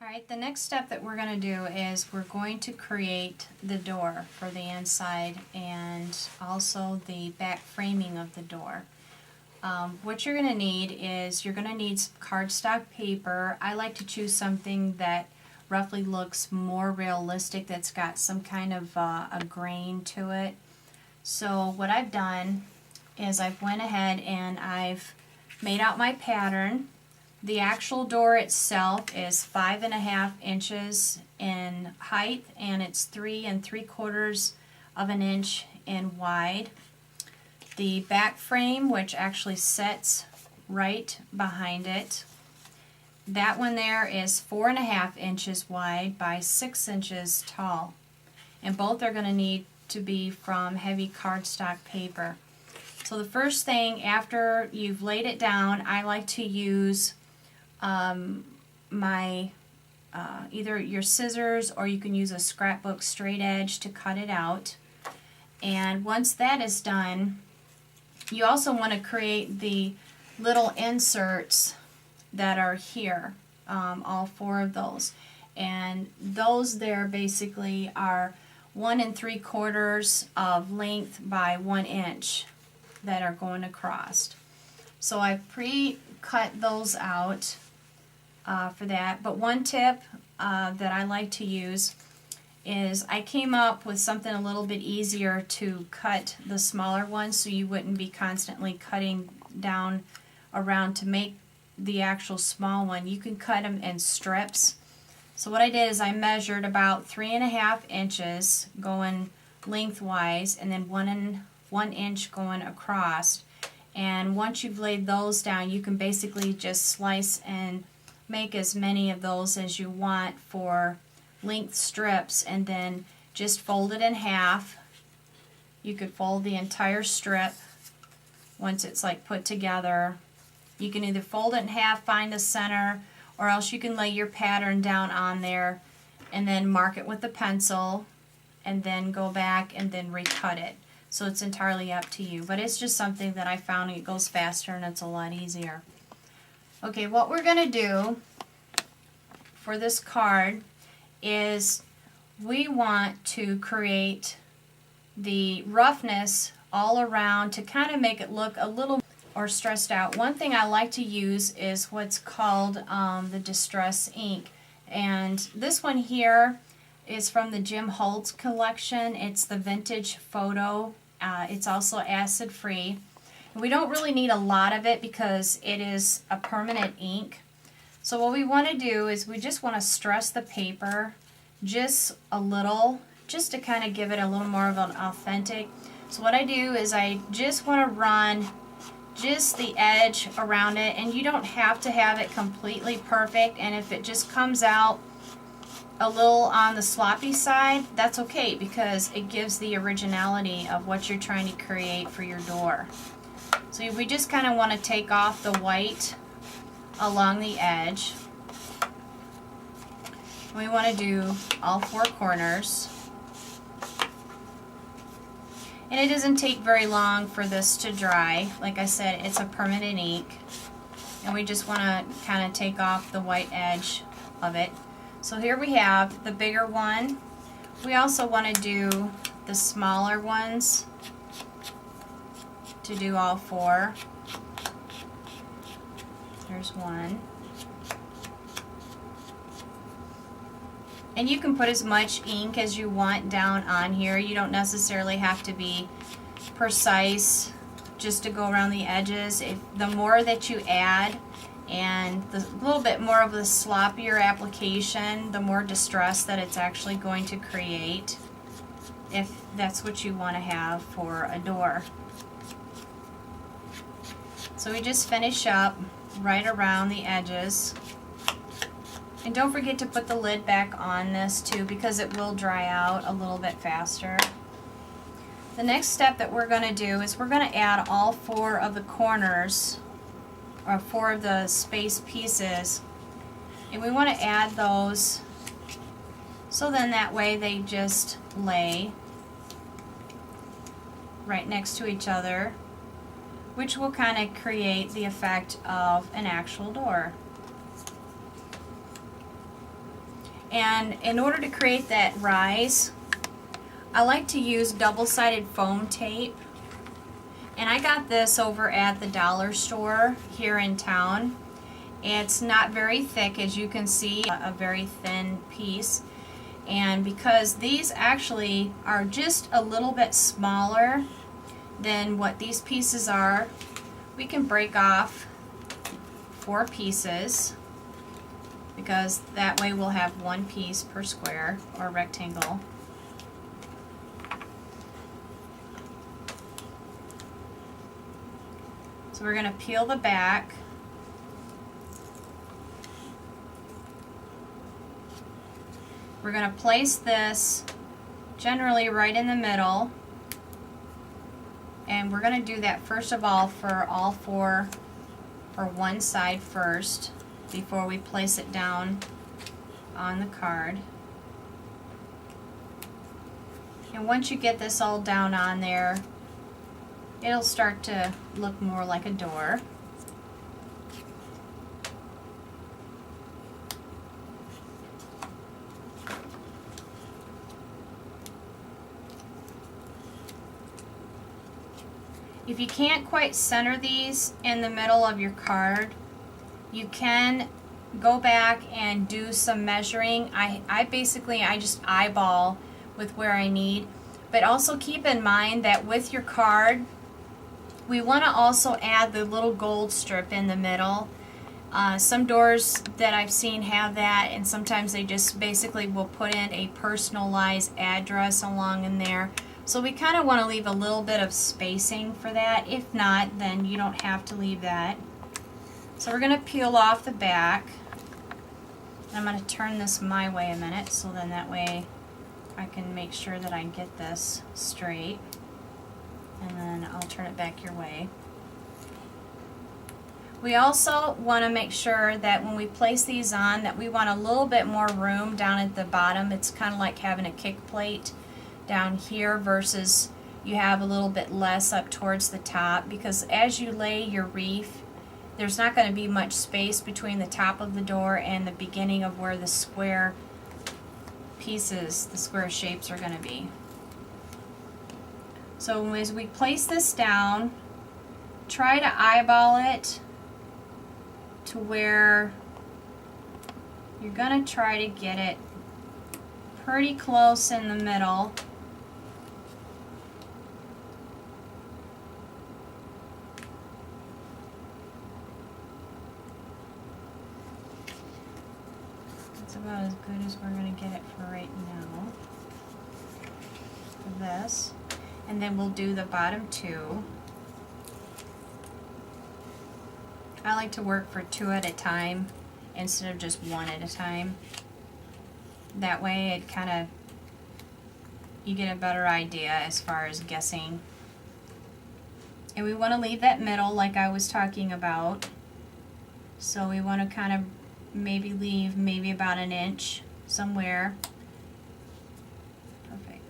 Alright, the next step that we're going to do is we're going to create the door for the inside and also the back framing of the door. What you're going to need is you're going to need some cardstock paper. I like to choose something that roughly looks more realistic, that's got some kind of a grain to it. So what I've done is I've went ahead and I've made out my pattern. The actual door itself is 5.5 inches in height, and it's 3 3/4 of an inch in wide. The back frame, which actually sits right behind it, that one there is 4.5 inches wide by 6 inches tall. And both are going to need to be from heavy cardstock paper. So the first thing, after you've laid it down, I like to use either your scissors, or you can use a scrapbook straight edge to cut it out. And once that is done, you also want to create the little inserts that are here, all 4 of those. And those there basically are 1 3/4 of length by 1 inch that are going across. So I pre-cut those out for that. But one tip that I like to use is I came up with something a little bit easier to cut the smaller ones, so you wouldn't be constantly cutting down around to make the actual small one. You can cut them in strips. So what I did is I measured about 3.5 inches going lengthwise, and then 1 inch going across. And once you've laid those down, you can basically just slice and make as many of those as you want for length strips, and then just fold it in half. You could fold the entire strip once it's like put together. You can either fold it in half, find the center, or else you can lay your pattern down on there and then mark it with a pencil and then go back and then recut it. So it's entirely up to you, but it's just something that I found it goes faster and it's a lot easier. Okay, what we're going to do for this card is we want to create the roughness all around to kind of make it look a little or stressed out. One thing I like to use is what's called the Distress ink, and this one here is from the Jim Holtz collection. It's the Vintage Photo. It's also acid free. We don't really need a lot of it because it is a permanent ink. So what we want to do is we just want to stress the paper just a little, just to kind of give it a little more of an authentic. So what I do is I just want to run just the edge around it, and you don't have to have it completely perfect, and if it just comes out a little on the sloppy side, that's okay, because it gives the originality of what you're trying to create for your door. So we just kind of want to take off the white along the edge. We want to do all 4 corners. And it doesn't take very long for this to dry. Like I said, it's a permanent ink. And we just want to kind of take off the white edge of it. So here we have the bigger one. We also want to do the smaller ones to do all 4. There's one. And you can put as much ink as you want down on here. You don't necessarily have to be precise just to go around the edges. The more that you add and the little bit more of the sloppier application, the more distress that it's actually going to create, if that's what you want to have for a door. So we just finish up right around the edges. And don't forget to put the lid back on this too, because it will dry out a little bit faster. The next step that we're going to do is we're going to add all 4 of the corners, or 4 of the space pieces, and we want to add those so then that way they just lay right next to each other, which will kind of create the effect of an actual door. And in order to create that rise, I like to use double-sided foam tape. And I got this over at the dollar store here in town. It's not very thick, as you can see, a very thin piece. And because these actually are just a little bit smaller than what these pieces are, we can break off 4 pieces, because that way we'll have 1 piece per square or rectangle. So we're going to peel the back. We're going to place this generally right in the middle, and we're going to do that first of all for all 4, or one side first, before we place it down on the card. And once you get this all down on there, it'll start to look more like a door. If you can't quite center these in the middle of your card, you can go back and do some measuring. I just eyeball with where I need. But also keep in mind that with your card, we want to also add the little gold strip in the middle. Some doors that I've seen have that, and sometimes they just basically will put in a personalized address along in there. So we kind of want to leave a little bit of spacing for that. If not, then you don't have to leave that. So we're going to peel off the back. I'm going to turn this my way a minute, so then that way I can make sure that I get this straight. And then I'll turn it back your way. We also want to make sure that when we place these on, that we want a little bit more room down at the bottom. It's kind of like having a kick plate down here versus you have a little bit less up towards the top, because as you lay your reef, there's not going to be much space between the top of the door and the beginning of where the square pieces, the square shapes are going to be. So as we place this down, try to eyeball it to where you're going to try to get it pretty close in the middle. That's about as good as we're going to get it for right now. For this. And then we'll do the bottom 2. I like to work for 2 at a time instead of just 1 at a time. That way it kind of, you get a better idea as far as guessing. And we want to leave that middle like I was talking about. So we want to kind of maybe leave maybe about 1 inch somewhere. Perfect.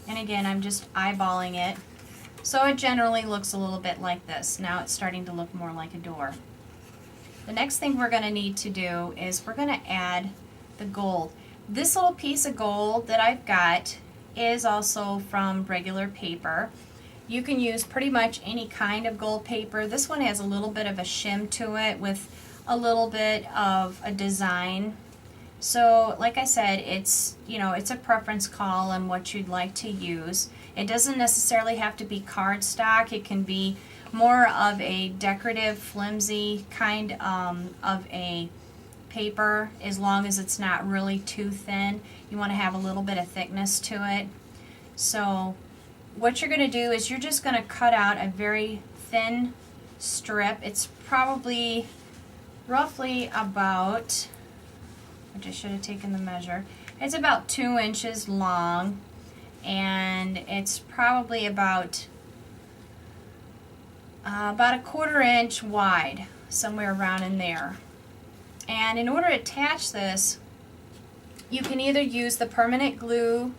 And again, I'm just eyeballing it. So it generally looks a little bit like this. Now it's starting to look more like a door. The next thing we're going to need to do is we're going to add the gold. This little piece of gold that I've got is also from regular paper. You can use pretty much any kind of gold paper. This one has a little bit of a shim to it with a little bit of a design. So like I said, it's, you know, it's a preference call on what you'd like to use. It doesn't necessarily have to be cardstock. It can be more of a decorative, flimsy kind of a paper, as long as it's not really too thin. You want to have a little bit of thickness to it. So what you're going to do is you're just going to cut out a very thin strip. It's probably roughly about, which I should have taken the measure, it's about 2 inches long, and it's probably about a 1/4 inch wide, somewhere around in there. And in order to attach this, you can either use the permanent glue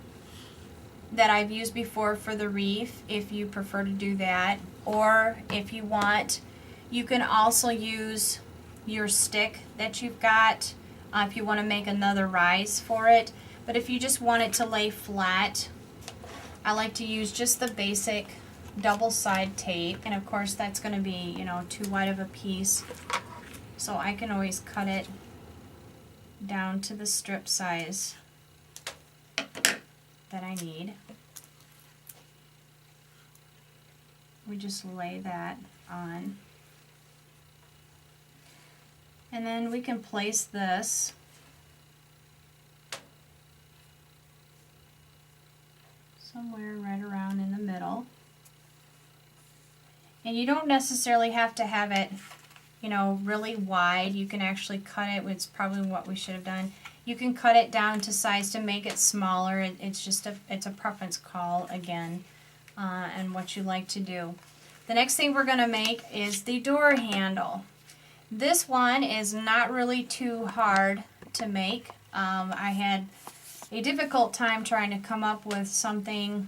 that I've used before for the reef, if you prefer to do that, or if you want, you can also use your stick that you've got if you want to make another rise for it. But if you just want it to lay flat, I like to use just the basic double side tape, and of course that's going to be, you know, too wide of a piece, so I can always cut it down to the strip size that I need. We just lay that on, and then we can place this somewhere right around in the middle. And you don't necessarily have to have it, you know, really wide. You can actually cut it, it's probably what we should have done. You can cut it down to size to make it smaller. It's just it's a preference call again, and what you like to do. The next thing we're going to make is the door handle. This one is not really too hard to make. I had a difficult time trying to come up with something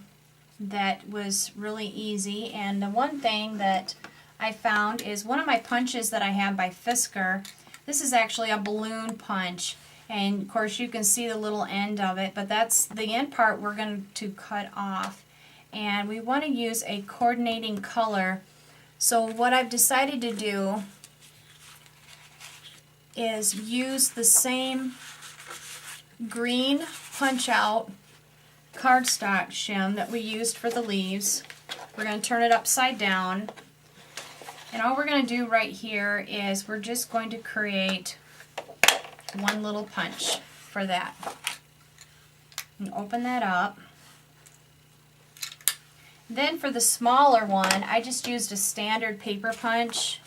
that was really easy, and the one thing that I found is one of my punches that I have by Fisker. This is actually a balloon punch, and of course you can see the little end of it, but that's the end part we're going to cut off, and we want to use a coordinating color. So what I've decided to do is use the same green punch out cardstock shim that we used for the leaves. We're going to turn it upside down, and all we're going to do right here is we're just going to create one little punch for that. And open that up. Then for the smaller one, I just used a standard paper punch.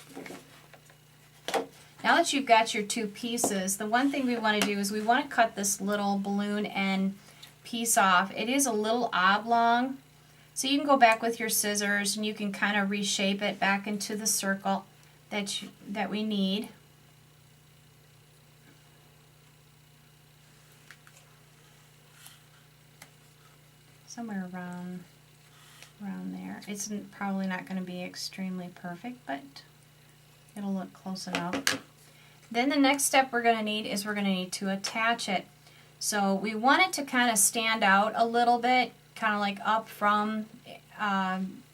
Now that you've got your two pieces, the one thing we want to do is we want to cut this little balloon end piece off. It is a little oblong, so you can go back with your scissors and you can kind of reshape it back into the circle that we need. Somewhere around there. It's probably not going to be extremely perfect, but it'll look close enough. Then the next step we're going to need is we're going to need to attach it. So we want it to kind of stand out a little bit, kind of like up from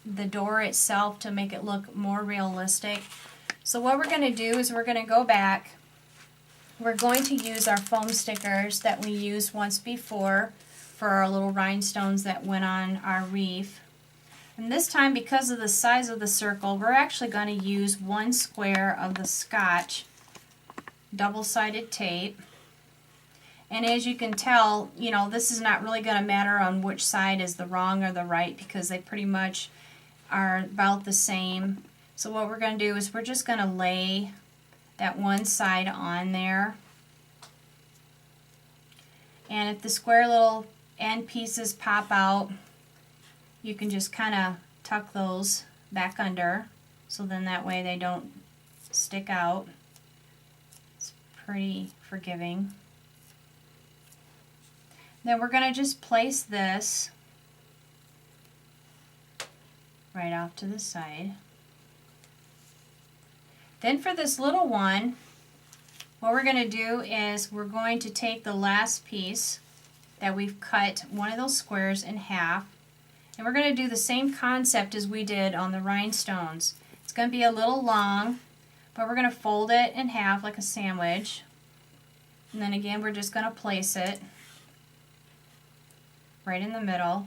the door itself to make it look more realistic. So what we're going to do is we're going to go back. We're going to use our foam stickers that we used once before for our little rhinestones that went on our reef. And this time, because of the size of the circle, we're actually going to use one square of the Scotch double-sided tape. And as you can tell, you know, this is not really going to matter on which side is the wrong or the right, because they pretty much are about the same. So what we're going to do is we're just going to lay that one side on there. And if the square little end pieces pop out, you can just kind of tuck those back under, so then that way they don't stick out. It's pretty forgiving. Then we're going to just place this right off to the side. Then for this little one, what we're going to do is we're going to take the last piece that we've cut one of those squares in half, and we're going to do the same concept as we did on the rhinestones. It's going to be a little long, but we're going to fold it in half like a sandwich, and then again we're just going to place it right in the middle.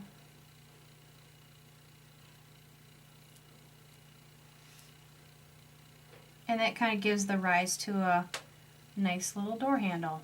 And that kind of gives the rise to a nice little door handle.